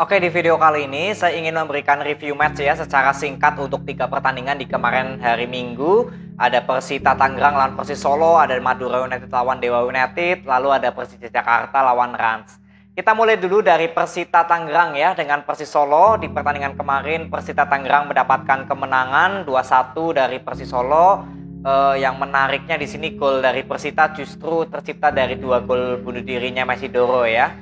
Oke, di video kali ini saya ingin memberikan review match ya secara singkat untuk 3 pertandingan di kemarin hari Minggu. Ada Persita Tangerang lawan Persis Solo, ada Madura United lawan Dewa United, lalu ada Persija Jakarta lawan Rans. Kita mulai dulu dari Persita Tangerang ya, dengan Persis Solo. Di pertandingan kemarin Persita Tangerang mendapatkan kemenangan 2-1 dari Persis Solo. Yang menariknya di sini gol dari Persita justru tercipta dari 2 gol bunuh dirinya Mesidoro ya.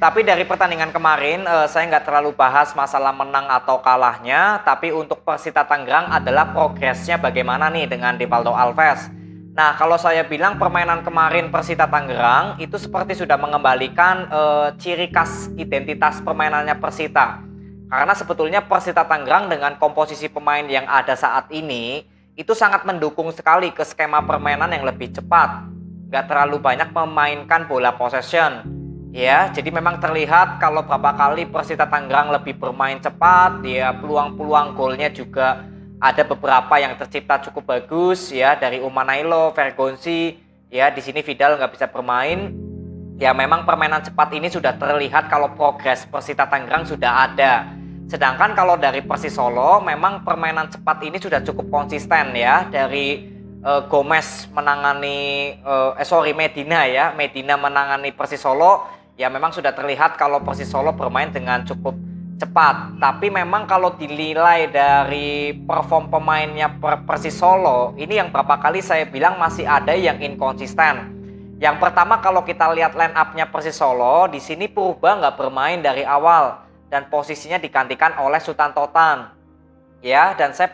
Tapi dari pertandingan kemarin saya nggak terlalu bahas masalah menang atau kalahnya. Tapi untuk Persita Tangerang adalah progresnya bagaimana nih dengan Rivaldo Alves. Nah, kalau saya bilang permainan kemarin Persita Tangerang itu seperti sudah mengembalikan ciri khas identitas permainannya Persita. Karena sebetulnya Persita Tangerang dengan komposisi pemain yang ada saat ini itu sangat mendukung sekali ke skema permainan yang lebih cepat. Nggak terlalu banyak memainkan bola possession. Ya, jadi memang terlihat kalau berapa kali Persita Tangerang lebih bermain cepat, ya peluang-peluang golnya juga ada beberapa yang tercipta cukup bagus ya dari Umanailo, Vergonzi, ya di sini Vidal nggak bisa bermain. Ya memang permainan cepat ini sudah terlihat kalau progres Persita Tangerang sudah ada. Sedangkan kalau dari Persis Solo memang permainan cepat ini sudah cukup konsisten ya dari Gomez menangani Medina menangani Persis Solo. Ya memang sudah terlihat kalau Persis Solo bermain dengan cukup cepat. Tapi memang kalau dinilai dari perform pemainnya Persis Solo, ini yang berapa kali saya bilang masih ada yang inkonsisten. Yang pertama kalau kita lihat line up-nya Persis Solo, di sini Purba nggak bermain dari awal dan posisinya digantikan oleh Sutanto Tan. Ya, dan saya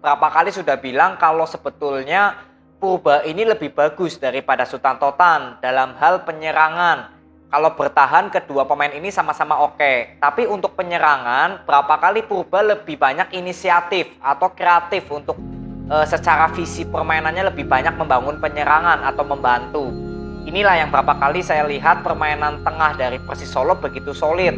berapa kali sudah bilang kalau sebetulnya Purba ini lebih bagus daripada Sutanto Tan dalam hal penyerangan. Kalau bertahan kedua pemain ini sama-sama oke. Tapi untuk penyerangan berapa kali Purba lebih banyak inisiatif atau kreatif untuk secara visi permainannya lebih banyak membangun penyerangan atau membantu. Inilah yang berapa kali saya lihat permainan tengah dari Persis Solo begitu solid.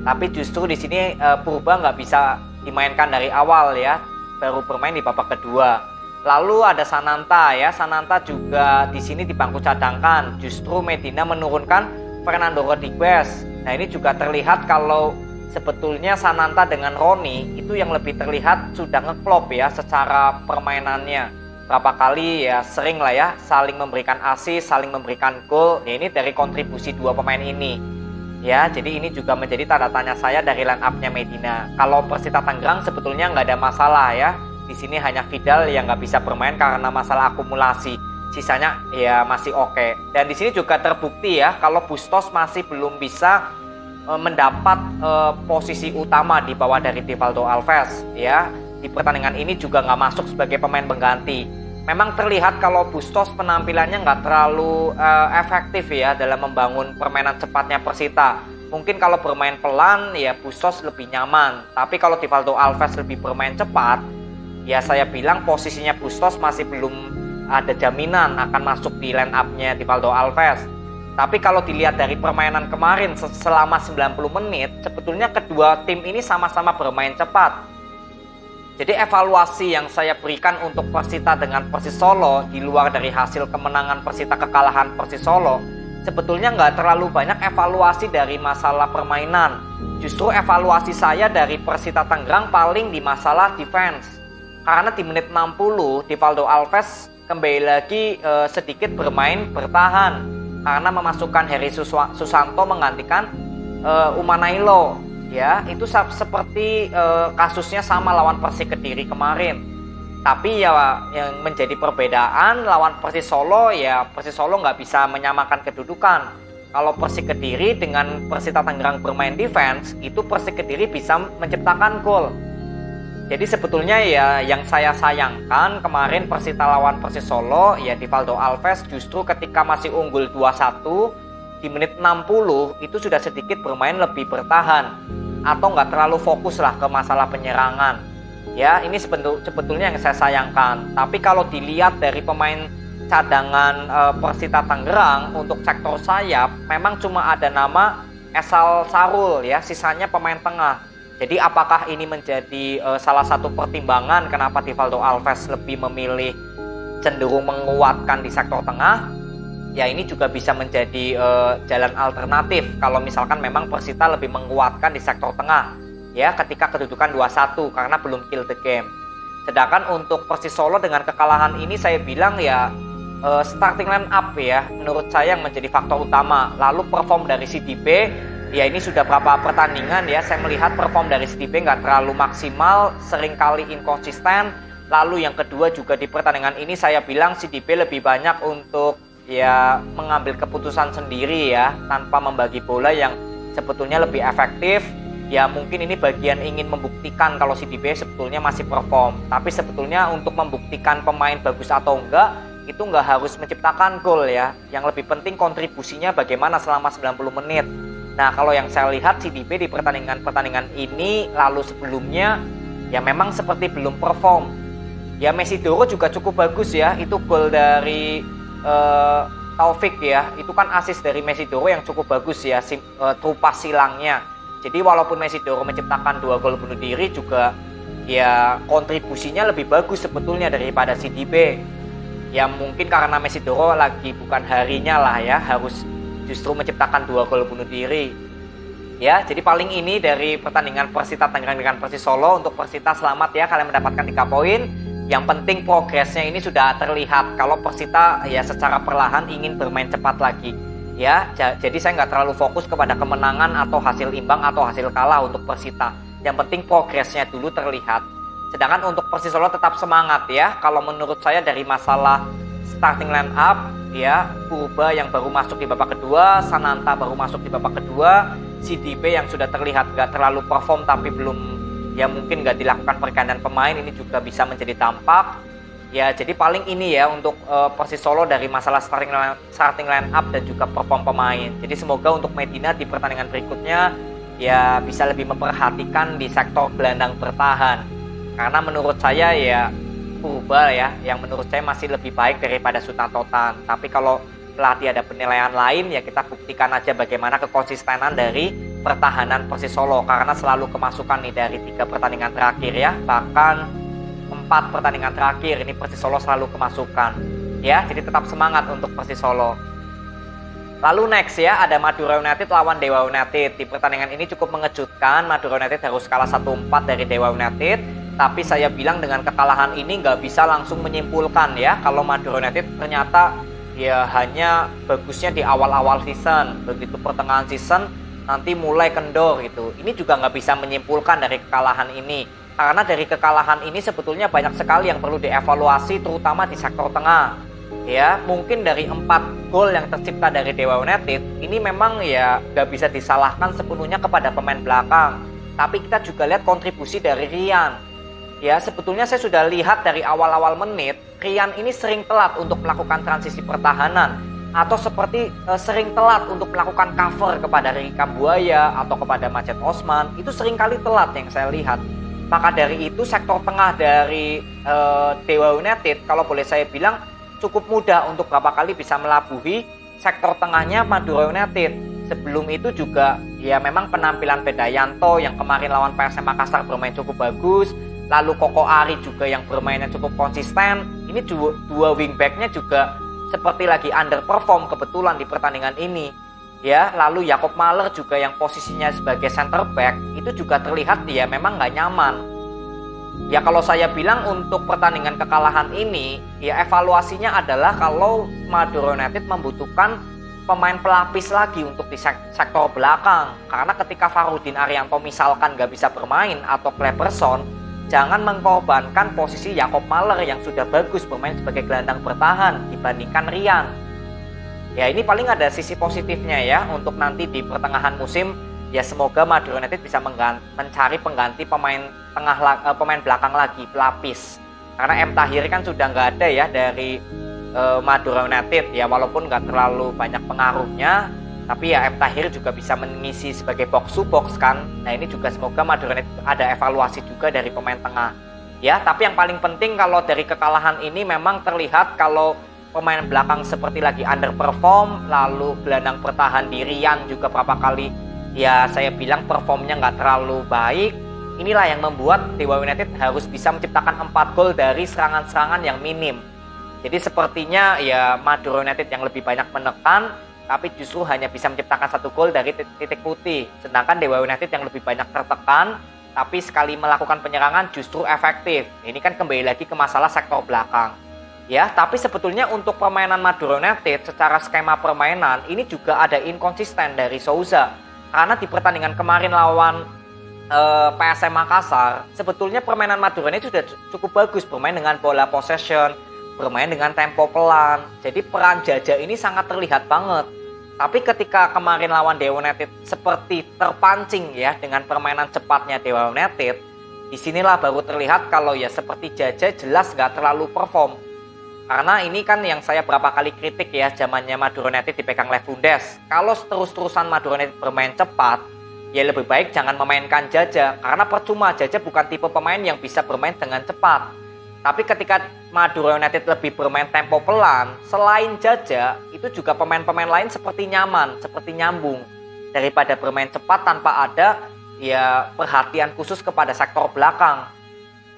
Tapi justru di sini Purba nggak bisa dimainkan dari awal ya. Baru bermain di babak kedua. Lalu ada Sananta ya. Sananta juga di sini di bangku cadangkan. Justru Medina menurunkan Fernando Rodriguez. Nah ini juga terlihat kalau sebetulnya Sananta dengan Roni itu yang lebih terlihat sudah ngeklop ya secara permainannya. Berapa kali ya sering lah ya saling memberikan assist, saling memberikan gol. Ya, ini dari kontribusi dua pemain ini. Ya jadi ini juga menjadi tanda tanya saya dari line up-nya Medina. Kalau Persita Tangerang sebetulnya nggak ada masalah ya. Di sini hanya Vidal yang nggak bisa bermain karena masalah akumulasi. Sisanya ya masih oke. Dan di sini juga terbukti ya kalau Bustos masih belum bisa mendapat posisi utama di bawah dari Rivaldo Alves ya. Di pertandingan ini juga nggak masuk sebagai pemain pengganti. Memang terlihat kalau Bustos penampilannya nggak terlalu efektif ya dalam membangun permainan cepatnya Persita. Mungkin kalau bermain pelan ya Bustos lebih nyaman. Tapi kalau Rivaldo Alves lebih bermain cepat, ya saya bilang posisinya Bustos masih belum ada jaminan akan masuk di line up-nya Rivaldo Alves. Tapi kalau dilihat dari permainan kemarin selama 90 menit, sebetulnya kedua tim ini sama-sama bermain cepat. Jadi evaluasi yang saya berikan untuk Persita dengan Persis Solo di luar dari hasil kemenangan Persita kekalahan Persis Solo, sebetulnya nggak terlalu banyak evaluasi dari masalah permainan. Justru evaluasi saya dari Persita Tangerang paling di masalah defense. Karena di menit 60, Rivaldo Alves kembali lagi sedikit bermain bertahan karena memasukkan Heri Susanto menggantikan Umanailo ya. Itu seperti kasusnya sama lawan Persik Kediri kemarin. Tapi ya yang menjadi perbedaan lawan Persis Solo ya Persis Solo nggak bisa menyamakan kedudukan. Kalau Persik Kediri dengan Persita Tangerang bermain defense, itu Persik Kediri bisa menciptakan gol. Jadi sebetulnya ya yang saya sayangkan kemarin Persita lawan Persis Solo ya Rivaldo Alves justru ketika masih unggul 2-1 di menit 60 itu sudah sedikit bermain lebih bertahan atau nggak terlalu fokus lah ke masalah penyerangan. Ya ini sebetulnya yang saya sayangkan. Tapi kalau dilihat dari pemain cadangan Persita Tangerang untuk sektor sayap memang cuma ada nama Esal Sarul ya, sisanya pemain tengah. Jadi apakah ini menjadi salah satu pertimbangan kenapa Rivaldo Alves lebih memilih cenderung menguatkan di sektor tengah? ya ini juga bisa menjadi jalan alternatif kalau misalkan memang Persita lebih menguatkan di sektor tengah ya ketika kedudukan 2-1 karena belum kill the game. Sedangkan untuk Persis Solo dengan kekalahan ini saya bilang ya starting line up ya menurut saya yang menjadi faktor utama. Lalu perform dari CDB ya ini sudah berapa pertandingan ya saya melihat perform dari CDB nggak terlalu maksimal, seringkali inkonsisten. Lalu yang kedua juga di pertandingan ini saya bilang CDB lebih banyak untuk ya mengambil keputusan sendiri ya tanpa membagi bola yang sebetulnya lebih efektif. Ya mungkin ini bagian ingin membuktikan kalau CDB sebetulnya masih perform. Tapi sebetulnya untuk membuktikan pemain bagus atau enggak itu nggak harus menciptakan gol ya. Yang lebih penting kontribusinya bagaimana selama 90 menit. Nah kalau yang saya lihat CDB di pertandingan ini lalu sebelumnya ya memang seperti belum perform. Ya Mesidoro juga cukup bagus ya, itu gol dari Taufik ya, itu kan assist dari Mesidoro yang cukup bagus ya, trupas silangnya. Jadi walaupun Mesidoro menciptakan 2 gol bunuh diri juga ya kontribusinya lebih bagus sebetulnya daripada CDB. Ya mungkin karena Mesidoro lagi bukan harinya lah ya, harus justru menciptakan 2 gol bunuh diri. Ya, jadi paling ini dari pertandingan Persita Tangerang dengan Persis Solo. Untuk Persita selamat ya, kalian mendapatkan 3 poin. Yang penting progresnya ini sudah terlihat kalau Persita ya secara perlahan ingin bermain cepat lagi ya. Jadi saya nggak terlalu fokus kepada kemenangan atau hasil imbang atau hasil kalah untuk Persita. Yang penting progresnya dulu terlihat. Sedangkan untuk Persis Solo tetap semangat ya. Kalau menurut saya dari masalah starting line up ya, Purba yang baru masuk di babak kedua, Sananta baru masuk di babak kedua, CDB yang sudah terlihat nggak terlalu perform tapi belum ya mungkin nggak dilakukan pergantian pemain, ini juga bisa menjadi dampak ya. Jadi paling ini ya untuk Persis Solo dari masalah starting line up dan juga perform pemain. Jadi semoga untuk Medina di pertandingan berikutnya ya bisa lebih memperhatikan di sektor gelandang bertahan, karena menurut saya ya Purba ya yang menurut saya masih lebih baik daripada Sutantotan. Tapi kalau pelatih ada penilaian lain ya kita buktikan aja bagaimana kekonsistenan dari pertahanan Persis Solo, karena selalu kemasukan nih dari 3 pertandingan terakhir ya, bahkan 4 pertandingan terakhir ini Persis Solo selalu kemasukan ya. Jadi tetap semangat untuk Persis Solo. Lalu next ya ada Madura United lawan Dewa United. Di pertandingan ini cukup mengejutkan, Madura United harus kalah 1-4 dari Dewa United. Tapi saya bilang dengan kekalahan ini nggak bisa langsung menyimpulkan ya kalau Madura United ternyata ya hanya bagusnya di awal-awal season, begitu pertengahan season nanti mulai kendor gitu. Ini juga nggak bisa menyimpulkan dari kekalahan ini, karena dari kekalahan ini sebetulnya banyak sekali yang perlu dievaluasi, terutama di sektor tengah ya. Mungkin dari 4 gol yang tercipta dari Dewa United ini memang ya nggak bisa disalahkan sepenuhnya kepada pemain belakang, tapi kita juga lihat kontribusi dari Rian ya. Sebetulnya saya sudah lihat dari awal-awal menit Rian ini sering telat untuk melakukan transisi pertahanan, atau seperti sering telat untuk melakukan cover kepada Rika Buaya atau kepada Majid Osman. Itu seringkali telat yang saya lihat. Maka dari itu sektor tengah dari Dewa United kalau boleh saya bilang cukup mudah untuk berapa kali bisa melabuhi sektor tengahnya Madura United. Sebelum itu juga ya memang penampilan Bedayanto yang kemarin lawan PSM Makassar bermain cukup bagus. Lalu Koko Ari juga yang bermainnya cukup konsisten. Ini dua wingbacknya juga seperti lagi underperform kebetulan di pertandingan ini ya. Lalu Yakob Mahler juga yang posisinya sebagai center back itu juga terlihat dia memang nggak nyaman ya. Kalau saya bilang untuk pertandingan kekalahan ini ya evaluasinya adalah kalau Madura United membutuhkan pemain pelapis lagi untuk di sektor belakang, karena ketika Farudin Arianto misalkan nggak bisa bermain atau Kleberson, jangan mengorbankan posisi Yakob Mahler yang sudah bagus bermain sebagai gelandang bertahan dibandingkan Rian. Ya ini paling ada sisi positifnya ya untuk nanti di pertengahan musim ya, semoga Madura United bisa mencari pengganti pemain belakang lagi, pelapis. Karena M Tahir kan sudah nggak ada ya dari Madura United ya, walaupun nggak terlalu banyak pengaruhnya. Tapi ya M Tahir juga bisa mengisi sebagai box to box kan. Nah ini juga semoga Madura United ada evaluasi juga dari pemain tengah ya. Tapi yang paling penting kalau dari kekalahan ini memang terlihat kalau pemain belakang seperti lagi underperform. Lalu gelandang pertahan di Rian juga berapa kali ya saya bilang performnya nggak terlalu baik. Inilah yang membuat Dewa United harus bisa menciptakan 4 gol dari serangan-serangan yang minim Jadi sepertinya ya Madura United yang lebih banyak menekan, tapi justru hanya bisa menciptakan 1 gol dari titik putih. Sedangkan Dewa United yang lebih banyak tertekan, tapi sekali melakukan penyerangan justru efektif. Ini kan kembali lagi ke masalah sektor belakang. Ya, tapi sebetulnya untuk permainan Madura United secara skema permainan ini juga ada inkonsisten dari Sousa. Karena di pertandingan kemarin lawan PSM Makassar, sebetulnya permainan Madura United sudah cukup bagus, bermain dengan bola possession, bermain dengan tempo pelan. Jadi peran Jaja ini sangat terlihat banget. Tapi ketika kemarin lawan Dewa United seperti terpancing ya dengan permainan cepatnya Dewa United, disinilah baru terlihat kalau ya seperti Jaja jelas gak terlalu perform. Karena ini kan yang saya berapa kali kritik ya zamannya Madura United dipegang Lefundes. Kalau terus-terusan Madura United bermain cepat, ya lebih baik jangan memainkan Jaja. Karena percuma, Jaja bukan tipe pemain yang bisa bermain dengan cepat. Tapi ketika Madura United lebih bermain tempo pelan, selain Jaja, itu juga pemain-pemain lain seperti nyaman, seperti nyambung. Daripada bermain cepat tanpa ada ya perhatian khusus kepada sektor belakang.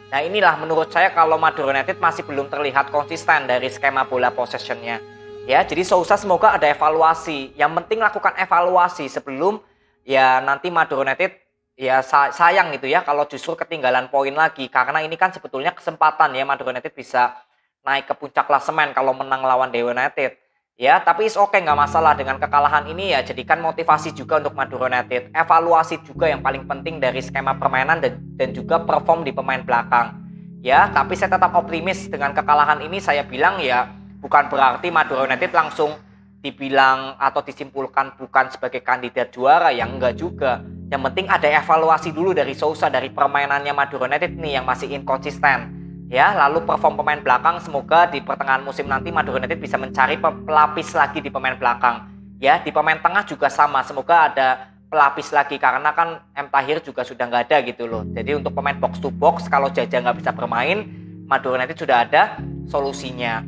Nah inilah menurut saya kalau Madura United masih belum terlihat konsisten dari skema bola possession-nya. Ya, jadi Sousa semoga ada evaluasi. Yang penting lakukan evaluasi sebelum ya nanti Madura United ya sayang gitu ya kalau justru ketinggalan poin lagi, karena ini kan sebetulnya kesempatan ya Madura United bisa naik ke puncak klasemen kalau menang lawan Dewa United ya. Tapi is oke, nggak masalah dengan kekalahan ini ya, jadikan motivasi juga untuk Madura United, evaluasi juga yang paling penting dari skema permainan dan juga perform di pemain belakang ya. Tapi saya tetap optimis dengan kekalahan ini. Saya bilang ya bukan berarti Madura United langsung dibilang atau disimpulkan bukan sebagai kandidat juara, yang enggak juga. Yang penting ada evaluasi dulu dari Sousa, dari permainannya Madura United nih yang masih inkonsisten ya. Lalu perform pemain belakang, semoga di pertengahan musim nanti Madura United bisa mencari pelapis lagi di pemain belakang ya. Di pemain tengah juga sama, semoga ada pelapis lagi karena kan M. Tahir juga sudah nggak ada gitu loh. Jadi untuk pemain box to box, kalau Jaja nggak bisa bermain, Madura United sudah ada solusinya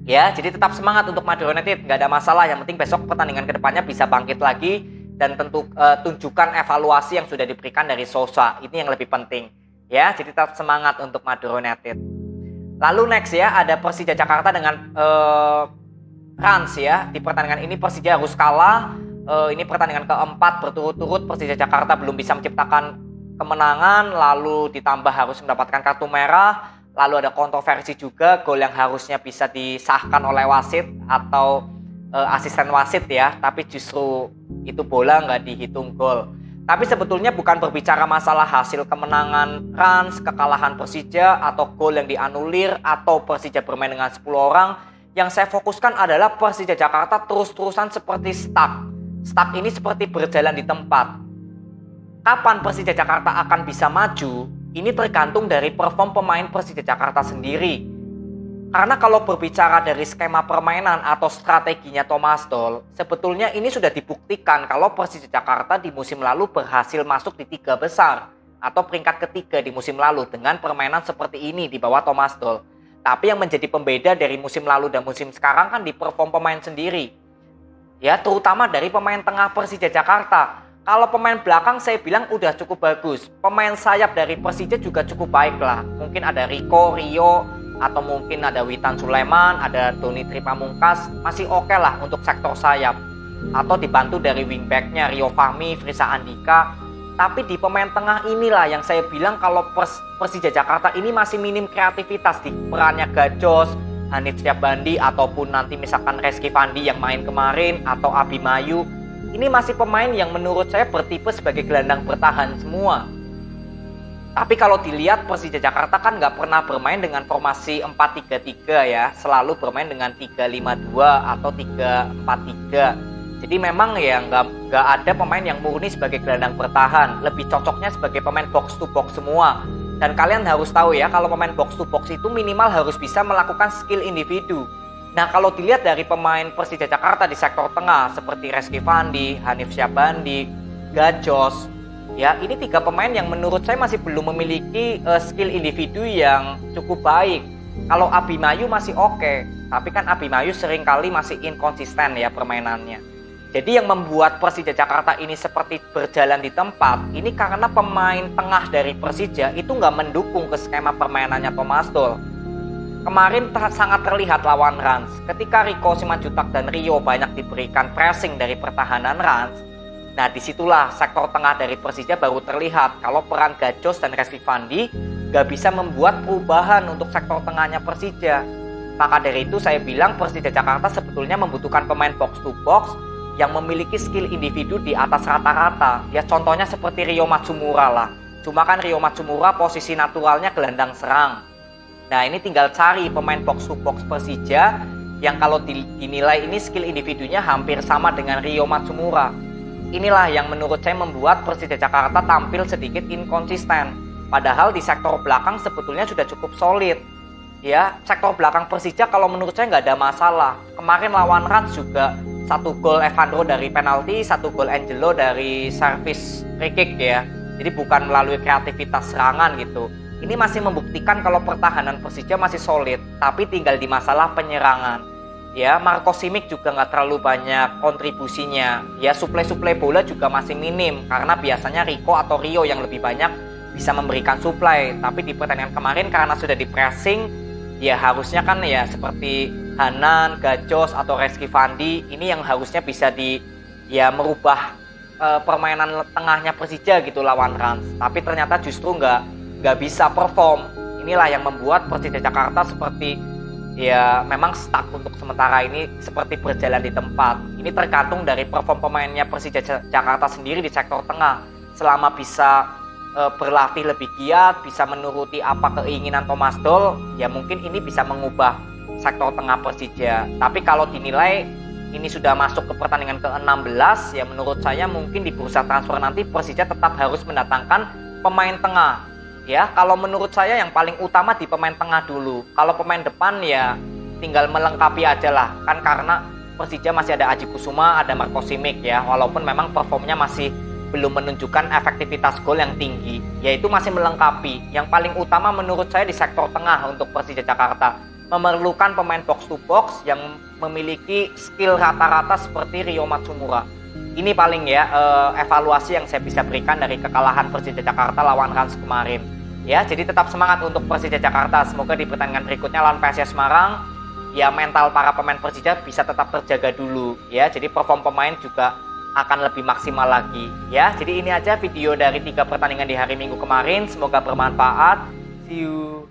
ya. Jadi tetap semangat untuk Madura United, nggak ada masalah. Yang penting besok pertandingan kedepannya bisa bangkit lagi dan tentu tunjukkan evaluasi yang sudah diberikan dari Sousa. Ini yang lebih penting ya. Jadi tetap semangat untuk Madura United. Lalu next ya ada Persija Jakarta dengan Rans ya. Di pertandingan ini Persija harus kalah. Ini pertandingan keempat berturut-turut Persija Jakarta belum bisa menciptakan kemenangan, lalu ditambah harus mendapatkan kartu merah. Lalu ada kontroversi juga, gol yang harusnya bisa disahkan oleh wasit atau asisten wasit ya, tapi justru itu bola nggak dihitung gol. Tapi sebetulnya bukan berbicara masalah hasil kemenangan Rans, kekalahan Persija, atau gol yang dianulir, atau Persija bermain dengan 10 orang. Yang saya fokuskan adalah Persija Jakarta terus-terusan seperti stuck. Stuck ini seperti berjalan di tempat. Kapan Persija Jakarta akan bisa maju? Ini tergantung dari perform pemain Persija Jakarta sendiri. Karena kalau berbicara dari skema permainan atau strateginya Thomas Doll, sebetulnya ini sudah dibuktikan kalau Persija Jakarta di musim lalu berhasil masuk di 3 besar atau peringkat ketiga di musim lalu dengan permainan seperti ini di bawah Thomas Doll. Tapi yang menjadi pembeda dari musim lalu dan musim sekarang kan di perform pemain sendiri. Ya, terutama dari pemain tengah Persija Jakarta. Kalau pemain belakang saya bilang udah cukup bagus. Pemain sayap dari Persija juga cukup baik lah. Mungkin ada Rico, Rio, atau mungkin ada Witan Sulaiman, ada Doni Tripamungkas. Masih oke lah untuk sektor sayap. Atau dibantu dari wingbacknya Rio Fahmi, Frisa Andika. Tapi di pemain tengah inilah yang saya bilang kalau Persija Jakarta ini masih minim kreativitas di perannya Gajos, Hanif Syahbandi, ataupun nanti misalkan Reski Fandi yang main kemarin, atau Abimayu. Ini masih pemain yang menurut saya bertipe sebagai gelandang bertahan semua. Tapi kalau dilihat Persija Jakarta kan nggak pernah bermain dengan formasi 4-3-3 ya. Selalu bermain dengan 3-5-2 atau 3-4-3. Jadi memang ya nggak ada pemain yang murni sebagai gelandang bertahan. Lebih cocoknya sebagai pemain box to box semua. Dan kalian harus tahu ya, kalau pemain box to box itu minimal harus bisa melakukan skill individu. Nah kalau dilihat dari pemain Persija Jakarta di sektor tengah seperti Reski Fandi, Hanif Syahbandi, Gajos, ya ini 3 pemain yang menurut saya masih belum memiliki skill individu yang cukup baik. Kalau Abimayu masih oke, tapi kan Abimayu seringkali masih inkonsisten ya permainannya. Jadi yang membuat Persija Jakarta ini seperti berjalan di tempat, ini karena pemain tengah dari Persija itu nggak mendukung ke skema permainannya Thomas Doll. Kemarin sangat terlihat lawan Rans. Ketika Rico Simanjuntak dan Rio banyak diberikan pressing dari pertahanan Rans, nah disitulah sektor tengah dari Persija baru terlihat kalau peran Gajos dan Reski Fandi gak bisa membuat perubahan untuk sektor tengahnya Persija. Maka dari itu saya bilang Persija Jakarta sebetulnya membutuhkan pemain box to box yang memiliki skill individu di atas rata-rata. Ya contohnya seperti Ryo Matsumura lah. Cuma kan Ryo Matsumura posisi naturalnya gelandang serang. Nah ini tinggal cari pemain box to box Persija yang kalau dinilai ini skill individunya hampir sama dengan Ryo Matsumura. Inilah yang menurut saya membuat Persija Jakarta tampil sedikit inkonsisten. Padahal di sektor belakang sebetulnya sudah cukup solid. Ya, sektor belakang Persija kalau menurut saya nggak ada masalah. Kemarin lawan Rans juga 1 gol Evandro dari penalti, 1 gol Angelo dari servis free kick ya. Jadi bukan melalui kreativitas serangan gitu. Ini masih membuktikan kalau pertahanan Persija masih solid, tapi tinggal di masalah penyerangan. Ya, Marco Simic juga nggak terlalu banyak kontribusinya. Ya, suplai bola juga masih minim karena biasanya Rico atau Rio yang lebih banyak bisa memberikan suplai. Tapi di pertandingan kemarin karena sudah di pressing, ya harusnya kan ya seperti Hanan, Gajos atau Reski Fandi ini yang harusnya bisa merubah permainan tengahnya Persija gitu lawan Rans. Tapi ternyata justru nggak bisa perform. Inilah yang membuat Persija Jakarta seperti ya memang stuck untuk sementara ini, seperti berjalan di tempat. Ini tergantung dari perform pemainnya Persija Jakarta sendiri di sektor tengah. Selama bisa berlatih lebih giat, bisa menuruti apa keinginan Thomas Doll, ya mungkin ini bisa mengubah sektor tengah Persija. Tapi kalau dinilai ini sudah masuk ke pertandingan ke-16, ya menurut saya mungkin di bursa transfer nanti Persija tetap harus mendatangkan pemain tengah. Ya, kalau menurut saya yang paling utama di pemain tengah dulu. Kalau pemain depan ya tinggal melengkapi aja lah. Kan karena Persija masih ada Aji Kusuma, ada Marco Simic ya. Walaupun memang performnya masih belum menunjukkan efektivitas gol yang tinggi. Yaitu masih melengkapi. Yang paling utama menurut saya di sektor tengah untuk Persija Jakarta. Memerlukan pemain box to box yang memiliki skill rata-rata seperti Ryo Matsumura. Ini paling ya evaluasi yang saya bisa berikan dari kekalahan Persija Jakarta lawan Rans kemarin. Ya, jadi tetap semangat untuk Persija Jakarta. Semoga di pertandingan berikutnya lawan PSIS Semarang, ya mental para pemain Persija bisa tetap terjaga dulu. Ya, jadi perform pemain juga akan lebih maksimal lagi. Ya, jadi ini aja video dari 3 pertandingan di hari Minggu kemarin. Semoga bermanfaat. See you.